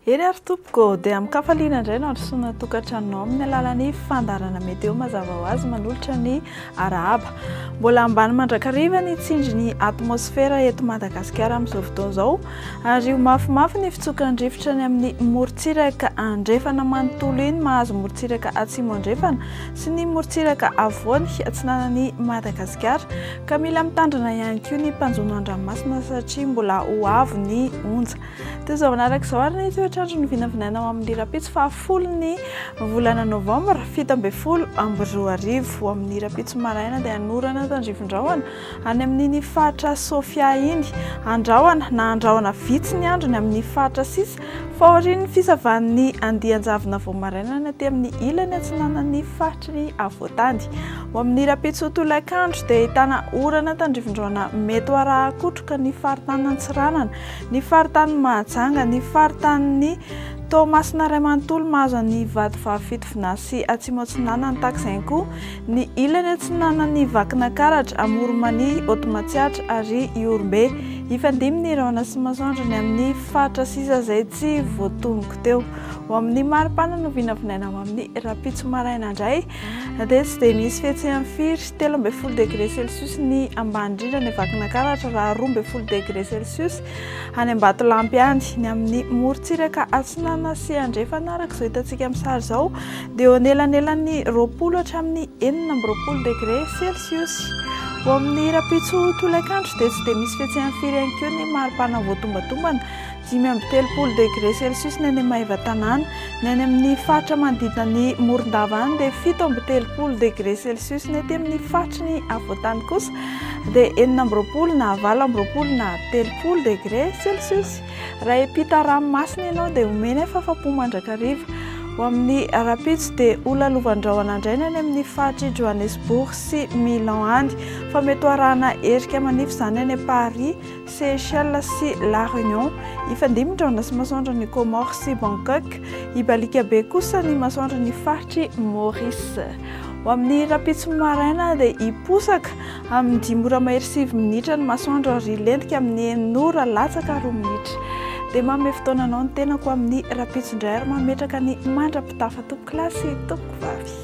Ery ary tompoko dia amin'ny kafaliana indray no androsoana tokantranonao amin'ny alalan'ny fandarana meteo mazava ho azy manolotra ny arahaba. Mbola ambany mandrakariva ny tsindrin'ny atmosfera eto Madagasikara amin'izao fotoana izao ary mafimafy ny fitsokan'ny rivotra ny amin'ny morontsiraka andrefana manontolo iny mahazo morontsiraka atsimo andrefana sy ny morontsiraka avoany atsinanan'ny Madagasikara ka mila mitandrina ihany koa ny mpanjono an-dranomasina satria mbola ho avo ny onja. Toy izao manarak'izao ary ny toetr'andro ny vinavinaina ao amin'ny rapitso fahafolo ny volana novambra 17 amby 2024 ho amin'ny rapitso maraina dia hanorana tandrifin-drahona any amin'ny faritra Sofia iny andrahona na andrahona vitsy ny andro ny amin'ny faritra sisa fa aorian'ny fisavan'ny andian-javona vao maraina ny aty amin'ny ilany atsinanan'ny faritry ny avoatany. Ho amin'ny rapitso tolakandro dia ahitana orana tandrifin-drahona mety ho araha-kotroka ny faritany Antsiranana, ny faritany Mahajanga, ny faritany Toamasina Ray Manontolo mahazo ny Vadivavy Fitonjato sy Atsimo Atsinanana takizay koa ny ilany atsinanan'ny Vakinankaratra, Amoronmania, Otmatsiatra ary Iorombe. Ifandimby ny rahona sy masoandro ny amin'ny faritra sisa izay tsy voatonoko teo. Ho amin'ny maripana no vinavinaina ho amin'ny rapitso maraina indray dia tsy dia misy fihetsehany firy 13 degré celsius ny ambany indrindra ny Vakinankaratra raha 12 degré celsius any Ambatolampy any. Ny amin'ny morontsiraka atsinana sy andrefana arak'izao hitantsika amin'ny sary izao dia eo anelanelan'ny 20 hatramin'ny 24 degré celsius. Ho amin'ny rapitso tolakandro dia tsy dia misy fihetsehany firy ihany koa ny maripana voatombatomana 5-30 degré celsius ny any Maheva-Tanàna, ny any amin'ny faritra manodidina ny Morondava any dia 7-30 degré celsius ny aty amin'ny faritry ny avoatany kosa dia 20 na 20 na 30 degré celsius. Raha hiampita ranomasina ianao dia omena fahafapo mandrakariva. Ho amin'ny rapitso dia olalovan-drahona indray ny amin'ny faritry Johannesburg sy Milan any fa mety ho arahana herika manify izany any Paris, Seychelles sy La Réunion. Ifandimby ny rahona sy masoandro ny Comores sy Bangkok. Ibalika be kosa ny masoandro ny faritry Maurice. Ho amin'ny rapitso maraina dia hiposaka amin'ny 5 ora mahery 7 minitra ny masoandro ary lentika amin'ny 9 ora latsaka 2 minitra. Dia manome fotoananao ny tenako amin'ny rapitso indray ary mametraka ny mandrapitafa tompoklasy tompoko vavy.